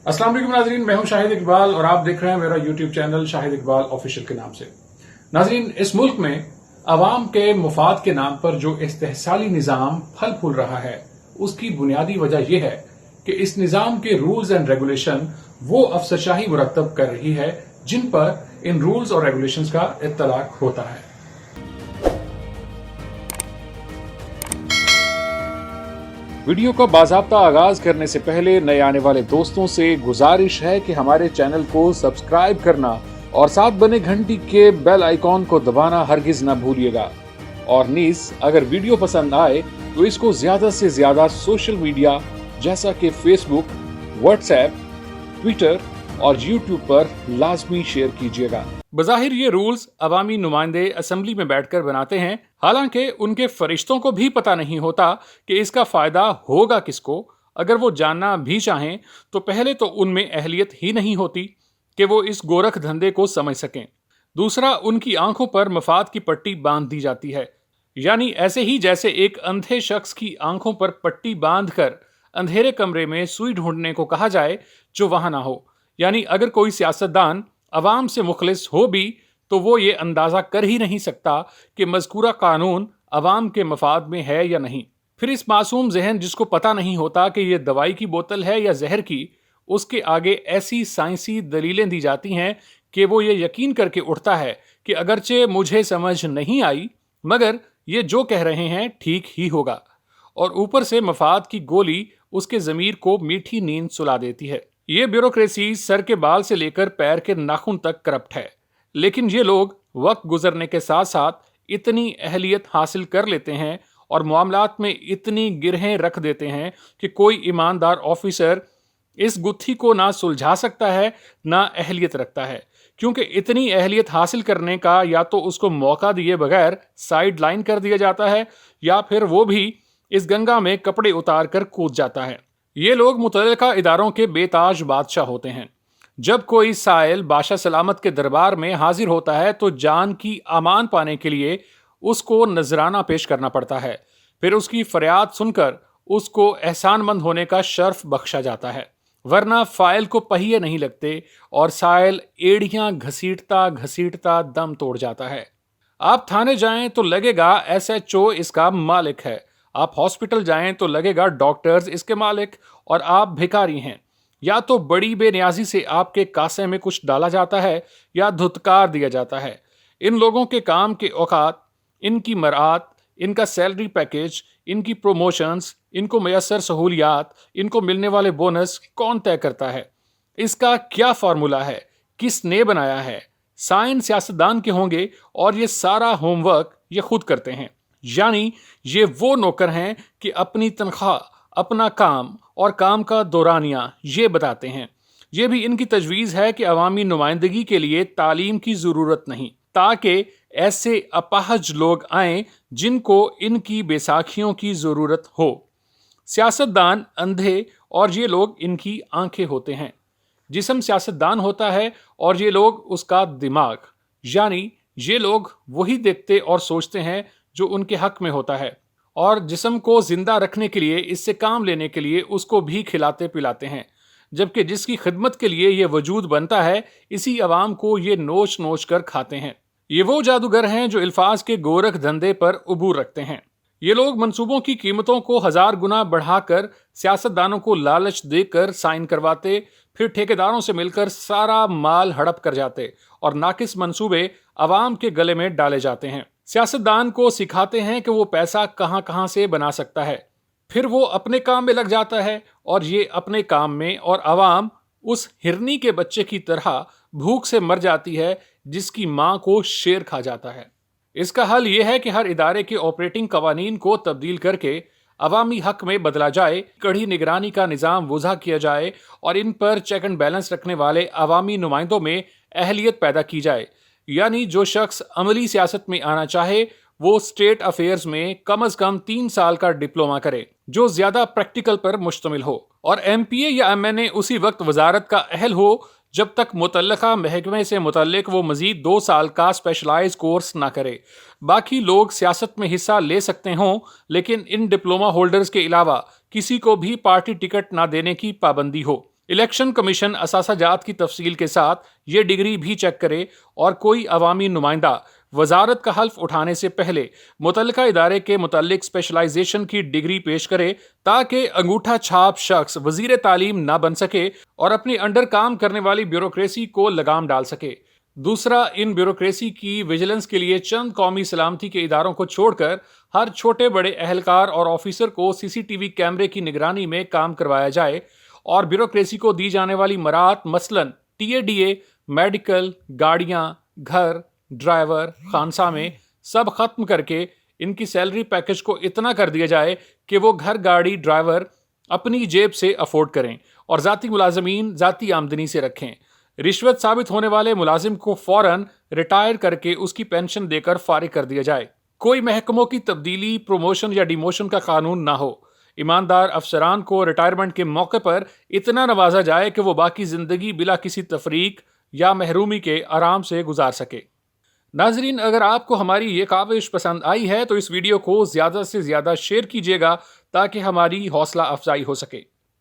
अस्सलाम वालेकुम नाजरीन, मैं हूं शाहिद इकबाल और आप देख रहे हैं मेरा YouTube channel Shahid Iqbal official के नाम से। नाजरीन, इस मुल्क में अवाम के मुफाद के नाम पर जो इस्तेहसाली निज़ाम फल फूल रहा है, उसकी बुनियादी वजह यह है कि इस निज़ाम के रूल्स एंड रेगुलेशन वो अफसरशाही मुरतब कर रही है जिन पर इन रूल्स और रेगुलेशंस का इत्तलाक होता है। वीडियो का बाज़ाब्ता आगाज करने से पहले नए आने वाले दोस्तों से गुजारिश है कि हमारे चैनल को सब्सक्राइब करना और साथ बने घंटी के बेल आइकॉन को दबाना हरगिज न भूलिएगा। और नीस अगर वीडियो पसंद आए तो इसको ज्यादा से ज्यादा सोशल मीडिया जैसा कि फेसबुक, व्हाट्सएप, ट्विटर और यूट्यूब पर लाजमी शेयर कीजिएगा। बज़ाहिर ये रूल्स अवामी नुमाइंदे असेंबली में बैठकर बनाते हैं, हालांकि उनके फरिश्तों को भी पता नहीं होता कि इसका फायदा होगा किसको। अगर वो जानना भी चाहें तो पहले तो उनमें अहलियत ही नहीं होती कि वो इस गोरख धंधे को समझ सकें। दूसरा, उनकी आंखों पर मफाद की पट्टी बांध दी जाती है, यानी ऐसे ही जैसे एक अंधे शख्स की आंखों पर पट्टी बांधकर अंधेरे कमरे में सुई ढूंढने को कहा जाए जो वहां ना हो। यानी अगर कोई सियासतदान अवाम से मुखलिस हो भी तो वो ये अंदाजा कर ही नहीं सकता कि मज़कूरा कानून अवाम के मफाद में है या नहीं। फिर इस मासूम जहन जिसको पता नहीं होता कि ये दवाई की बोतल है या जहर की, उसके आगे ऐसी साइंसी दलीलें दी जाती हैं कि वो ये यकीन करके उठता है कि अगरचे मुझे समझ नहीं आई मगर ये जो कह रहे हैं ठीक ही होगा। और ऊपर से मफाद की गोली उसके ज़मीर को मीठी नींद सुला देती है। ये ब्यूरोक्रेसी सर के बाल से लेकर पैर के नाखून तक करप्ट है, लेकिन ये लोग वक्त गुजरने के साथ साथ इतनी अहलियत हासिल कर लेते हैं और मामलात में इतनी गिरहें रख देते हैं कि कोई ईमानदार ऑफिसर इस गुत्थी को ना सुलझा सकता है ना अहलियत रखता है, क्योंकि इतनी अहलियत हासिल करने का या तो उसको मौका दिए बगैर साइड लाइन कर दिया जाता है या फिर वो भी इस गंगा में कपड़े उतार कर कूद जाता है। ये लोग मुतल्लिका इदारों के बेताज बादशाह होते हैं। जब कोई साइल बादशाह सलामत के दरबार में हाजिर होता है तो जान की अमान पाने के लिए उसको नजराना पेश करना पड़ता है, फिर उसकी फरियाद सुनकर उसको एहसानमंद होने का शर्फ बख्शा जाता है, वरना फाइल को पहिए नहीं लगते और साइल एड़ियां घसीटता घसीटता दम तोड़ जाता है। आप थाने जाएं तो लगेगा SHO इसका मालिक है, आप हॉस्पिटल जाएं तो लगेगा डॉक्टर्स इसके मालिक, और आप भिखारी हैं। या तो बड़ी बेनियाजी से आपके कासे में कुछ डाला जाता है या धुतकार दिया जाता है। इन लोगों के काम के औकात, इनकी मरात, इनका सैलरी पैकेज, इनकी प्रोमोशंस, इनको मैसर सहूलियात, इनको मिलने वाले बोनस कौन तय करता है? इसका क्या फार्मूला है? किसने बनाया है? साइन सियासतदान के होंगे और ये सारा होमवर्क ये खुद करते हैं। यानी ये वो नौकर हैं कि अपनी तनख्वाह, अपना काम और काम का दौरानिया ये बताते हैं। ये भी इनकी तजवीज़ है कि अवामी नुमाइंदगी के लिए तालीम की ज़रूरत नहीं, ताकि ऐसे अपाहज लोग आएं जिनको इनकी बैसाखियों की ज़रूरत हो। सियासतदान अंधे और ये लोग इनकी आंखें होते हैं। जिस्म सियासतदान होता है और ये लोग उसका दिमाग, यानी ये लोग वही देखते और सोचते हैं जो उनके हक में होता है, और जिस्म को जिंदा रखने के लिए, इससे काम लेने के लिए उसको भी खिलाते पिलाते हैं, जबकि जिसकी खिदमत के लिए ये वजूद बनता है इसी अवाम को ये नोच नोच कर खाते हैं। ये वो जादूगर हैं जो अल्फाज के गोरख धंधे पर उबूर रखते हैं। ये लोग मंसूबों की कीमतों को 1000 गुना बढ़ाकर सियासतदानों को लालच देकर साइन करवाते, फिर ठेकेदारों से मिलकर सारा माल हड़प कर जाते और नाकिस मंसूबे अवाम के गले में डाले जाते हैं। सियासतदान को सिखाते हैं कि वो पैसा कहां कहां से बना सकता है, फिर वो अपने काम में लग जाता है और ये अपने काम में, और अवाम उस हिरनी के बच्चे की तरह भूख से मर जाती है जिसकी मां को शेर खा जाता है। इसका हल यह है कि हर इदारे के ऑपरेटिंग कवानीन को तब्दील करके अवामी हक में बदला जाए, कड़ी निगरानी का निज़ाम वज़ा किया जाए और इन पर चेक एंड बैलेंस रखने वाले अवामी नुमाइंदों में अहलियत पैदा की जाए। यानी जो शख्स अमली सियासत में आना चाहे वो स्टेट अफेयर्स में कम से कम 3 साल का डिप्लोमा करे जो ज्यादा प्रैक्टिकल पर मुश्तमिल हो, और MPA या MNA उसी वक्त वजारत का अहल हो जब तक मुतल्लका महकमे से मुतल्लिक वो मजीद 2 साल का स्पेशलाइज कोर्स ना करे। बाकी लोग सियासत में हिस्सा ले सकते हों, लेकिन इन डिप्लोमा होल्डर्स के अलावा किसी को भी पार्टी टिकट ना देने की पाबंदी हो। الیکشن کمیشن اثاثہ جات کی تفصیل کے ساتھ یہ ڈگری بھی چیک کرے اور کوئی عوامی نمائندہ وزارت کا حلف اٹھانے سے پہلے متعلقہ ادارے کے متعلق اسپیشلائزیشن کی ڈگری پیش کرے تاکہ انگوٹھا چھاپ شخص وزیر تعلیم نہ بن سکے اور اپنی انڈر کام کرنے والی بیوروکریسی کو لگام ڈال سکے۔ دوسرا، ان بیوروکریسی کی ویجیلنس کے لیے چند قومی سلامتی کے اداروں کو چھوڑ کر ہر چھوٹے بڑے اہلکار اور آفیسر کو CCTV کیمرے کی نگرانی میں کام کروایا جائے اور بیوروکریسی کو دی جانے والی مراعات مثلاً TADA، میڈیکل، گاڑیاں، گھر، ڈرائیور، خانسامے سب ختم کر کے ان کی سیلری پیکج کو اتنا کر دیا جائے کہ وہ گھر، گاڑی، ڈرائیور اپنی جیب سے افورڈ کریں اور ذاتی ملازمین ذاتی آمدنی سے رکھیں۔ رشوت ثابت ہونے والے ملازم کو فوراً ریٹائر کر کے اس کی پینشن دے کر فارغ کر دیا جائے۔ کوئی محکموں کی تبدیلی، پروموشن یا ڈیموشن کا قانون نہ ہو۔ ایماندار افسران کو ریٹائرمنٹ کے موقع پر اتنا نوازا جائے کہ وہ باقی زندگی بلا کسی تفریق یا محرومی کے آرام سے گزار سکے۔ ناظرین، اگر آپ کو ہماری یہ کاوش پسند آئی ہے تو اس ویڈیو کو زیادہ سے زیادہ شیئر کیجیے گا تاکہ ہماری حوصلہ افزائی ہو سکے۔